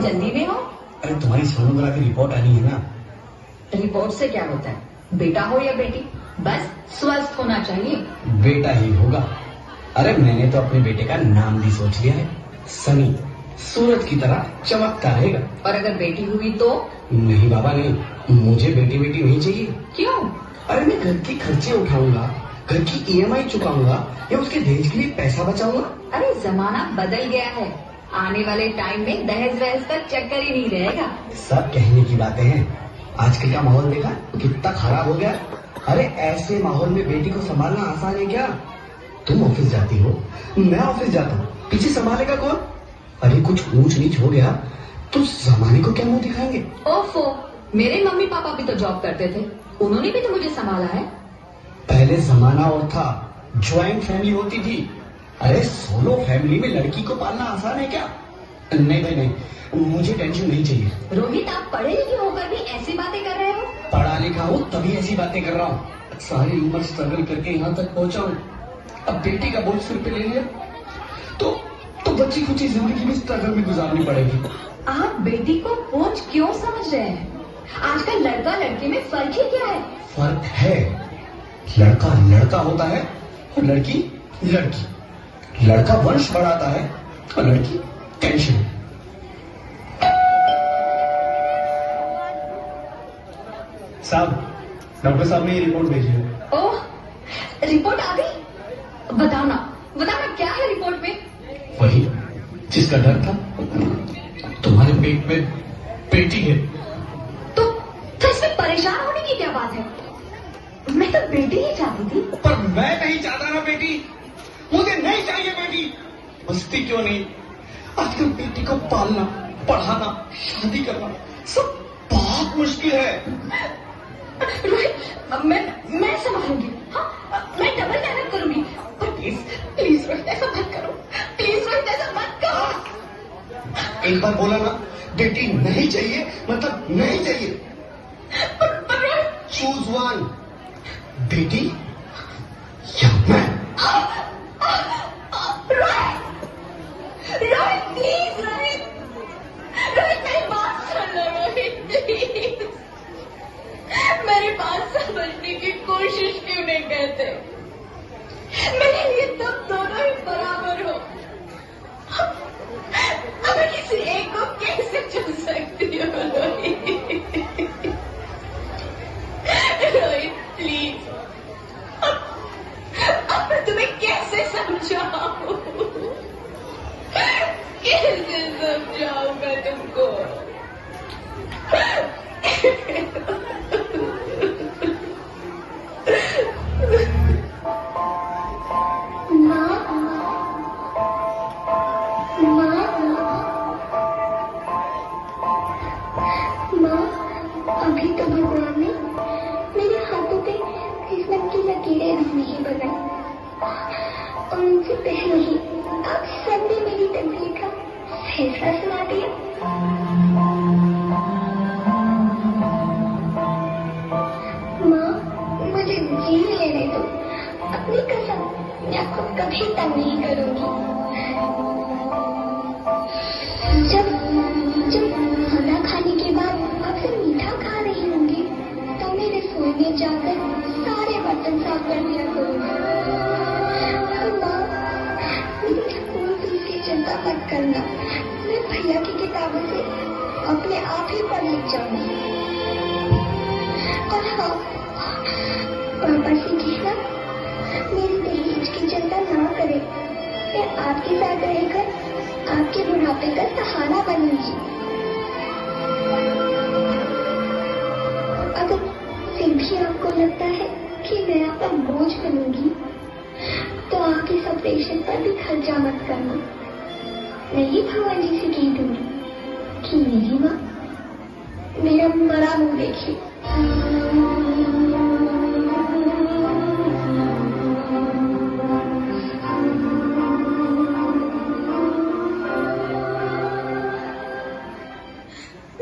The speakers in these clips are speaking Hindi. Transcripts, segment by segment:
जल्दी में हो? अरे तुम्हारी सोनोग्राफी रिपोर्ट आनी है ना। रिपोर्ट से क्या होता है? बेटा हो या बेटी, बस स्वस्थ होना चाहिए। बेटा ही होगा। अरे मैंने तो अपने बेटे का नाम भी सोच लिया है, सनी। सूरज की तरह चमकता रहेगा। और अगर बेटी हुई तो? नहीं बाबा नहीं, मुझे बेटी बेटी नहीं चाहिए। क्यों? अरे मैं घर के खर्चे उठाऊंगा, घर की ईएमआई चुकाऊंगा या उसके दहेज के लिए पैसा बचाऊंगा। अरे जमाना बदल गया है, आने वाले टाइम में दहेज वहेज का चक्कर ही नहीं रहेगा। सब कहने की बातें हैं, आजकल का माहौल देखा कितना खराब हो गया। अरे ऐसे माहौल में बेटी को संभालना आसान है क्या? तुम ऑफिस जाती हो, मैं ऑफिस जाता हूँ, पीछे संभालेगा कौन? अरे कुछ ऊंच नीच हो गया तो जमाने को क्या मुंह दिखाएंगे? ओफो, मेरे मम्मी पापा भी तो जॉब करते थे, उन्होंने भी तो मुझे संभाला है। पहले जमाना और था, ज्वाइंट फैमिली होती थी। अरे सोलो फैमिली में लड़की को पालना आसान है क्या? नहीं भाई नहीं, मुझे टेंशन नहीं चाहिए। रोहित, आप पढ़े लिखे होकर भी ऐसी बातें कर रहे हो? पढ़ा लिखा हूँ तभी ऐसी बातें कर रहा हूँ। सारी उम्र स्ट्रगल करके यहाँ तक पहुँचा हूँ, अब बेटी का बोझ सिर पे ले लिया तो बच्ची कुछ जिंदगी में स्ट्रगल में गुजारनी पड़ेगी। आप बेटी को बोझ क्यों समझ रहे हैं? आजकल लड़का लड़की में फर्क ही क्या है? फर्क है, लड़का लड़का होता है और लड़की लड़की। लड़का वंश बढ़ाता है और लड़की टेंशन। साहब, डॉक्टर साहब ने ये रिपोर्ट भेजी है। ओह, रिपोर्ट आ गई? बताओ ना क्या है रिपोर्ट में? वही जिसका डर था, तुम्हारे पेट में बेटी है। तो इसमें परेशान होने की क्या बात है? मैं तो बेटी ही चाहती थी। पर मैं नहीं चाहता ना बेटी, मुझे नहीं चाहिए बेटी। बसती क्यों नहीं? आजकल बेटी को पालना, पढ़ाना, शादी करना सब बहुत मुश्किल है। रोहित, मैं संभालूंगी। हाँ, मैं डबल मेहनत करूंगी। पर प्लीज रोहित, ऐसा मत करो। प्लीज रोहित, ऐसा मत करो। एक बार बोला ना, बेटी नहीं चाहिए मतलब नहीं चाहिए। पर रोहित, चूज वन, बेटी या मैं। रोहित प्लीज, रोहित मेरी बात सुन लो रोहित, प्लीज। मेरी बात समझने की कोशिश क्यों नहीं करते? मेरे लिए तुम दोनों ही बराबर हो। अब मैं किसी एक को कैसे चुन सकती हूँ रोहित? रोहित प्लीज, अब मैं तुम्हें कैसे समझाऊं? कैसे समझाऊंगा तुमको? अभी तो भगवान ने मेरे हाथों पे किस्मत की लकीरें भी नहीं बनाई, और उनसे पहले ही आप सबने मेरी तकदीर का फैसला सुना दिया। माँ, मुझे जी लेने दो। अपनी कसम, मैं आपको कभी तंग नहीं करूंगी। जब खाना खाने के बाद आपसे मीठा खा रही होंगी तो मेरे रसोई में जाकर सारे बर्तन साफ कर दिया करूंगी। माँ, मेरी स्कूल फीस की चिंता मत करना, मैं भैया की किताबों से अपने आप ही पढ़ लिख जाऊंगी। और हाँ, पापा से कहना मेरी दहेज की चिंता ना करे, मैं आपके साथ रहकर आपके बुढ़ापे का सहारा बनूंगी। अगर फिर भी आपको लगता है कि मैं आपका बोझ बनूंगी तो आप इस ऑपरेशन पर भी खर्चा मत करना। मैं ही भगवान जी से कह दूंगी कि मेरी माँ मेरा मरा मुंह देखे।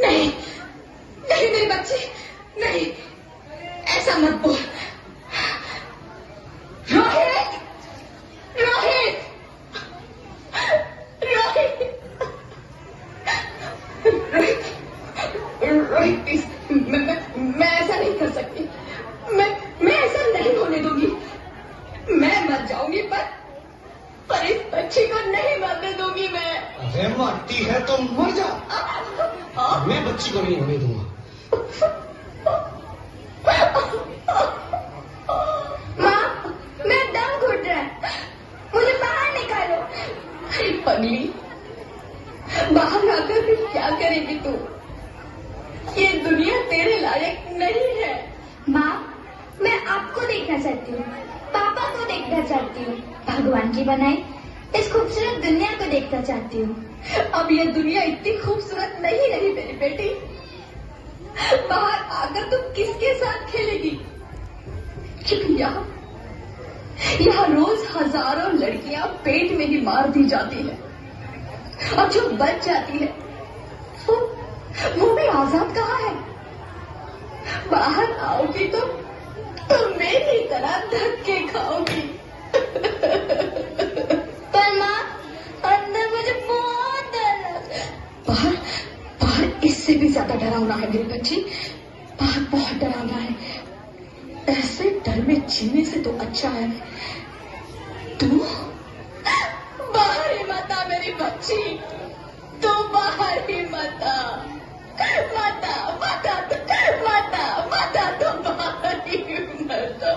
नहीं मेरे बच्चे, नहीं, ऐसा मत बोल। रोहित, रोहित, रोहित, मर जा। मैं बच्ची को नहीं होने दूंगा। माँ, मैं दम घुट रहा है, मुझे बाहर निकालो। अरे पगली, बाहर आकर भी क्या करेगी तू? ये दुनिया तेरे लायक नहीं है। माँ, मैं आपको देखना चाहती हूँ, पापा को देखना चाहती हूँ, भगवान की बनाई इस खूबसूरत दुनिया को देखना चाहती हूँ। अब ये दुनिया इतनी खूबसूरत नहीं रही मेरी बेटी। बाहर आकर तुम किसके साथ खेलेगी? क्योंकि यहाँ रोज हजारों लड़कियां पेट में ही मार दी जाती है, और जो बच जाती है वो भी आजाद कहाँ है? बाहर आओगी तो मेरी तरह धक्के खाओगी। पर माँ, अंदर मुझे बहुत डर लग रहा है। बाहर इससे भी ज्यादा डरावना है मेरी बच्ची। बाहर बहुत डरावना है। ऐसे डर में जीने से तो अच्छा है तू बाहर ही मत आ मेरी बच्ची। तू बाहर ही मत आ, मत आ, मत आ, मत आ, मत आ, तू बाहर ही मत आ।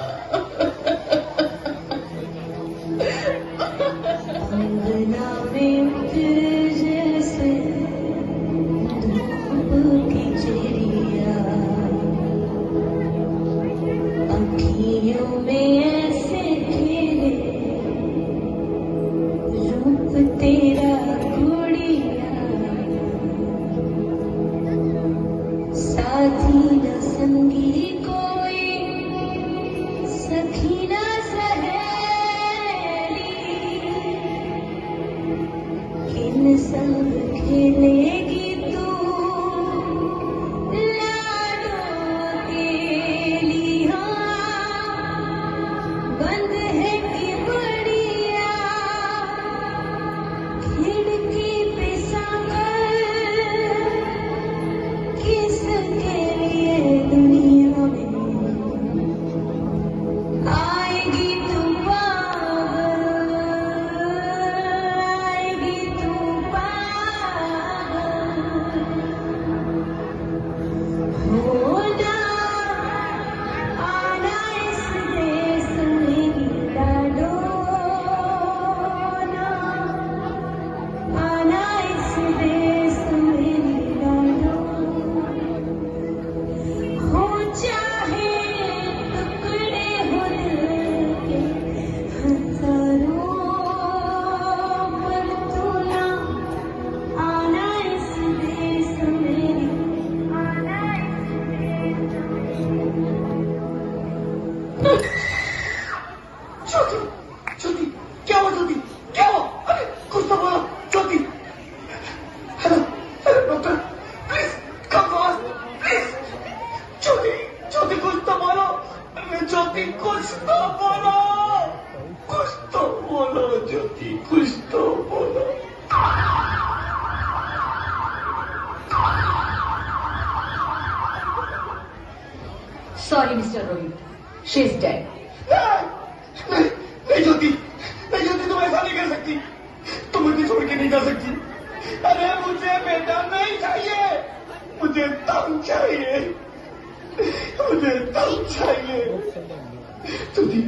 अंगना में फिर जैसे धूप की चिड़िया, अखियों में ऐसे खेले रूप तेरा गुड़िया, साथी न संगी कोई, सखी न सहेली, किन संग खेलेगी तू लाडों के लिया, बंद है कि बढ़िया खिड़की पे सांभर, किसके लिए दुनिया में आएगी तू पागल, आएगी तू पागल। होना आना इस देश में लाडो ना, आना इस देश में लाडो, हो चाहे टुकड़े हो दिल के हजारों, पर तू ना आना इस देश में, आना ज्योति, ज्योति, क्या हुआ ज्योति? क्या हुआ? अरे कुछ तो बोलो Jyoti. Hello, hello doctor, please come fast, please. Jyoti, Jyoti कुछ तो बोलो। अरे ज्योति कुछ तो बोलो, कुछ तो बोलो ज्योति, कुछ तो बोलो। Sorry, Mr. Rohit. She's dead. नहीं, नहीं ज्योति, नहीं ज्योति, तुम ऐसा नहीं कर सकती, तुम मुझे छोड़ के नहीं जा सकती। अरे मुझे बेटा नहीं चाहिए, मुझे दम चाहिए, मुझे दम चाहिए। ज्योति,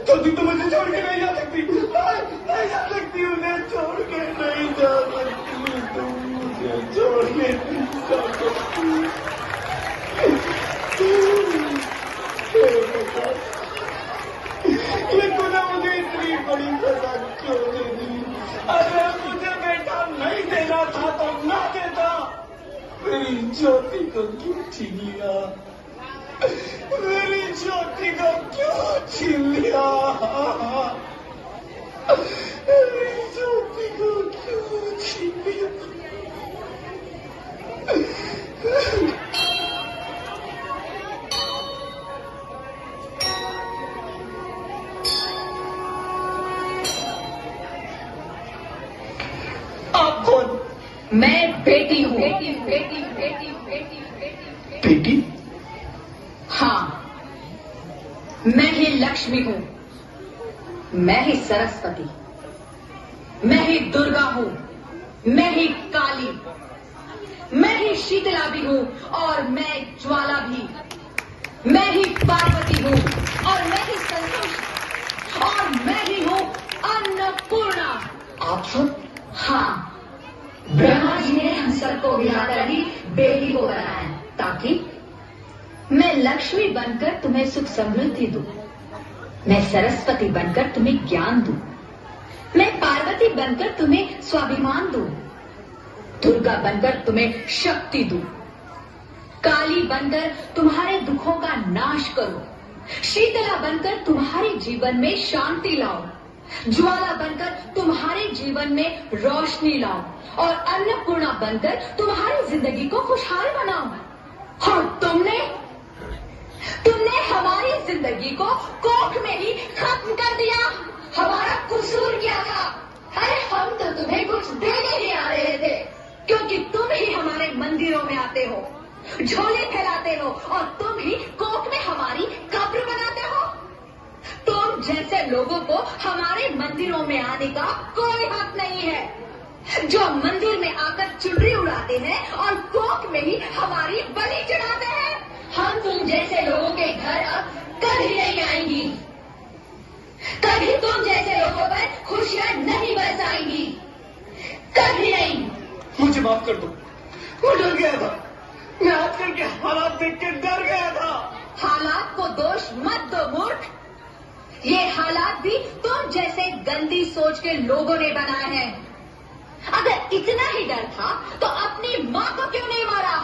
ज्योति तुम मुझे छोड़ के नहीं जा सकती, नहीं जा सकती, मुझे छोड़ के नहीं जा सकती, तुम मुझे छोड़ के नहीं जा सकती। ये तूने मुझे इतनी बड़ी सजा क्यों दे दी? अरे मुझे बेटा नहीं देना था तो ना देता, मेरी ज्योति को क्यों छीन लिया? मेरी ज्योति को क्यों छीन लिया? मेरी ज्योति को क्यों छीन लिया? आप कौन? मैं बेटी हूँ। बेटी? हाँ, मैं ही लक्ष्मी हूँ, मैं ही सरस्वती, मैं ही दुर्गा हूँ, मैं ही काली, मैं ही शीतला भी हूँ और मैं ज्वाला भी। मैं ही पार्वती हूँ और मैं ही संतोष और मैं ही हूँ अन्नपूर्णा। आप सब? हाँ, ब्रह्मा जी ने हम सबको मिलाकर ही बेटी को बनाया ताकि मैं लक्ष्मी बनकर तुम्हें सुख समृद्धि दूं, मैं सरस्वती बनकर तुम्हें ज्ञान दूं, मैं पार्वती बनकर तुम्हें स्वाभिमान दूं, दुर्गा बनकर तुम्हें शक्ति दूं, काली बनकर तुम्हारे दुखों का नाश करूं, शीतला बनकर तुम्हारे जीवन में शांति लाऊं, ज्वाला बनकर तुम्हारे जीवन में रोशनी लाऊं और अन्नपूर्णा बनकर तुम्हारी जिंदगी को खुशहाल बनाऊं। और तुमने हमारी जिंदगी को कोख में ही खत्म कर दिया। हमारा कसूर क्या था? अरे हम तो तुम्हें कुछ देने ही आ रहे थे, क्योंकि तुम ही हमारे मंदिरों में आते हो, झोले फैलाते हो और तुम ही कोख में हमारी कब्र बनाते हो। तुम जैसे लोगों को हमारे मंदिरों में आने का कोई हक नहीं है, जो मंदिर में आकर चुनरी उड़ाते हैं और कोख में ही हमारी बलि चढ़ाते हैं। हम तुम जैसे लोगों के घर अब कभी नहीं आएंगी, कभी तुम जैसे लोगों पर खुशियां नहीं बरसाएंगी, कभी नहीं। मुझे माफ कर दो, मैं डर गया था। मैं आजकल के हालात देख के डर गया था। हालात को दोष मत दो मूर्ख, ये हालात भी तुम जैसे गंदी सोच के लोगों ने बनाए हैं। अगर इतना ही डर था तो अपनी माँ को क्यों नहीं मारा,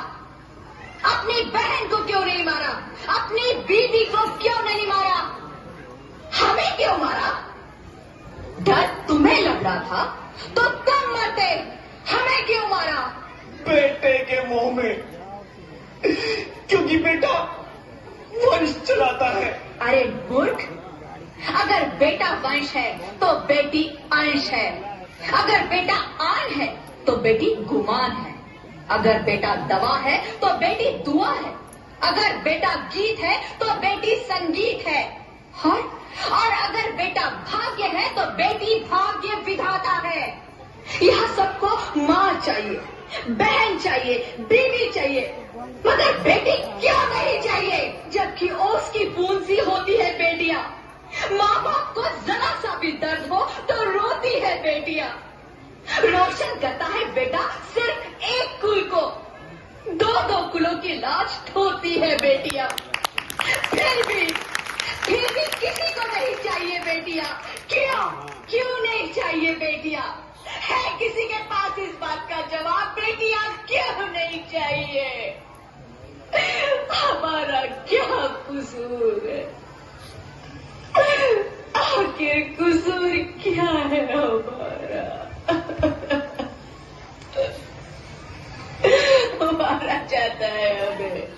अपनी बहन को क्यों नहीं मारा, अपनी बीवी को क्यों नहीं मारा, हमें क्यों मारा? डर तुम्हें लग रहा था तो तुम मरते, हमें क्यों मारा? बेटे के मुंह में, क्योंकि बेटा वंश चलाता है। अरे मूर्ख, अगर बेटा वंश है तो बेटी अंश है, अगर बेटा आन है तो बेटी गुमान है, अगर बेटा दवा है तो बेटी दुआ है, अगर बेटा गीत है तो बेटी संगीत है, और अगर बेटा भाग्य है तो बेटी भाग्य विधाता है। यहाँ सबको माँ चाहिए, बहन चाहिए, बीवी चाहिए, मगर बेटी क्यों नहीं चाहिए? जबकि ओस की बूंद सी होती है बेटियां, माँ बाप को जरा सा भी दर्द हो तो रोती है बेटियां। रोशन करता है बेटा सिर्फ एक कुल को, दो कुलों की लाज ढोती है बेटियां। फिर भी किसी को नहीं चाहिए बेटियां। क्यों नहीं चाहिए बेटियां? है किसी के पास इस बात का जवाब? बेटियां क्यों नहीं चाहिए? हमारा क्या कसूर है? आखिर कसूर क्या है हमारा? हमारा चाहता है हमें।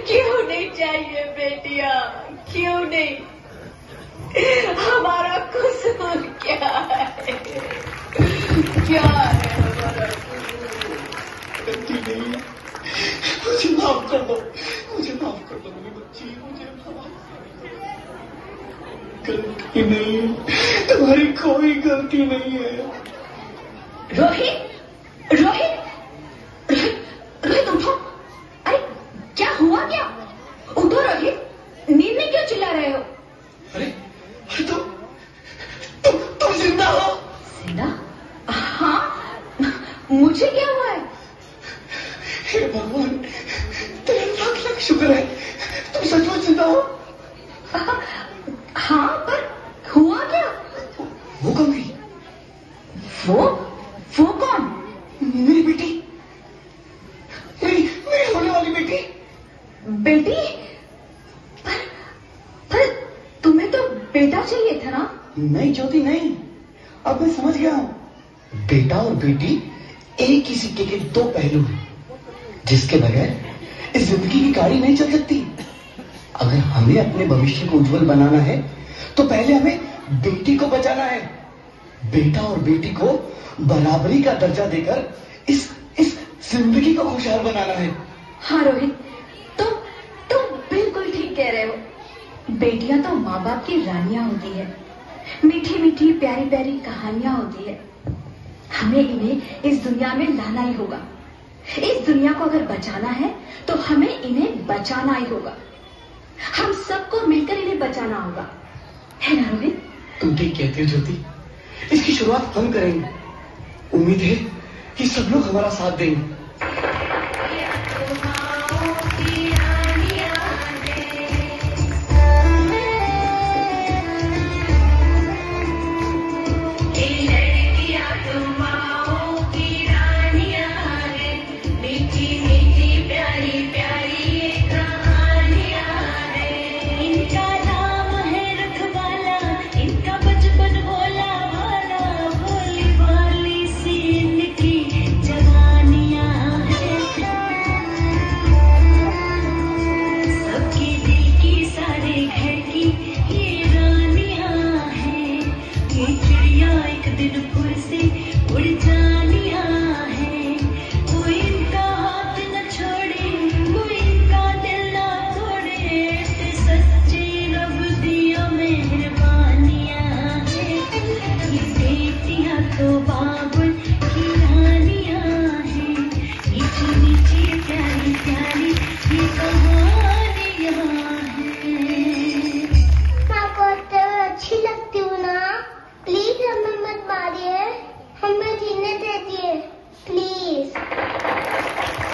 क्यों नहीं चाहिए बेटियां? क्यों नहीं? हमारा कसूर क्या है? क्या है हमारा कसूर? गलती नहीं है, मुझे माफ कर दो, मुझे माफ कर दो मेरी बच्ची, मुझे माफ कर दो। गलती नहीं, तुम्हारी कोई गलती नहीं है। रोहित, रोहित, रोहित उठो। अरे क्या हुआ? क्या उठो रोहित, नींद में क्यों चिल्ला रहे हो? अरे तुम जिंदा हो? जिंदा? हाँ, मुझे क्या हुआ है? हे भगवान, तेरा लाख लाख शुक्र है, तुम सचमुच जिंदा हो। हाँ, पर हुआ क्या? वो कौन थी? वो कौन? मेरी बेटी, मेरी होने वाली बेटी। बेटी? पर तुम्हें तो बेटा चाहिए था ना? नहीं ज्योति, नहीं, अब मैं समझ गया हूँ। बेटा और बेटी एक ही सिक्के के दो पहलू हैं, जिसके बगैर इस जिंदगी की गाड़ी नहीं चल सकती। अगर हमें अपने भविष्य को उज्जवल बनाना है तो पहले हमें बेटी को बचाना है। बेटा और बेटी को बराबरी का दर्जा देकर इस जिंदगी को खुशहाल बनाना है। हाँ रोहित, तुम बिल्कुल ठीक कह रहे हो। बेटियां तो माँ बाप की रानियां होती है, मीठी मीठी प्यारी प्यारी कहानियां होती है। हमें इन्हें इस दुनिया में लाना ही होगा। इस दुनिया को अगर बचाना है तो हमें इन्हें बचाना ही होगा। हम सबको मिलकर इन्हें बचाना होगा, है ना रोहित? तुम ठीक कहती हो ज्योति, इसकी शुरुआत हम करेंगे। उम्मीद है कि सब लोग हमारा साथ देंगे। एक दिन फिर से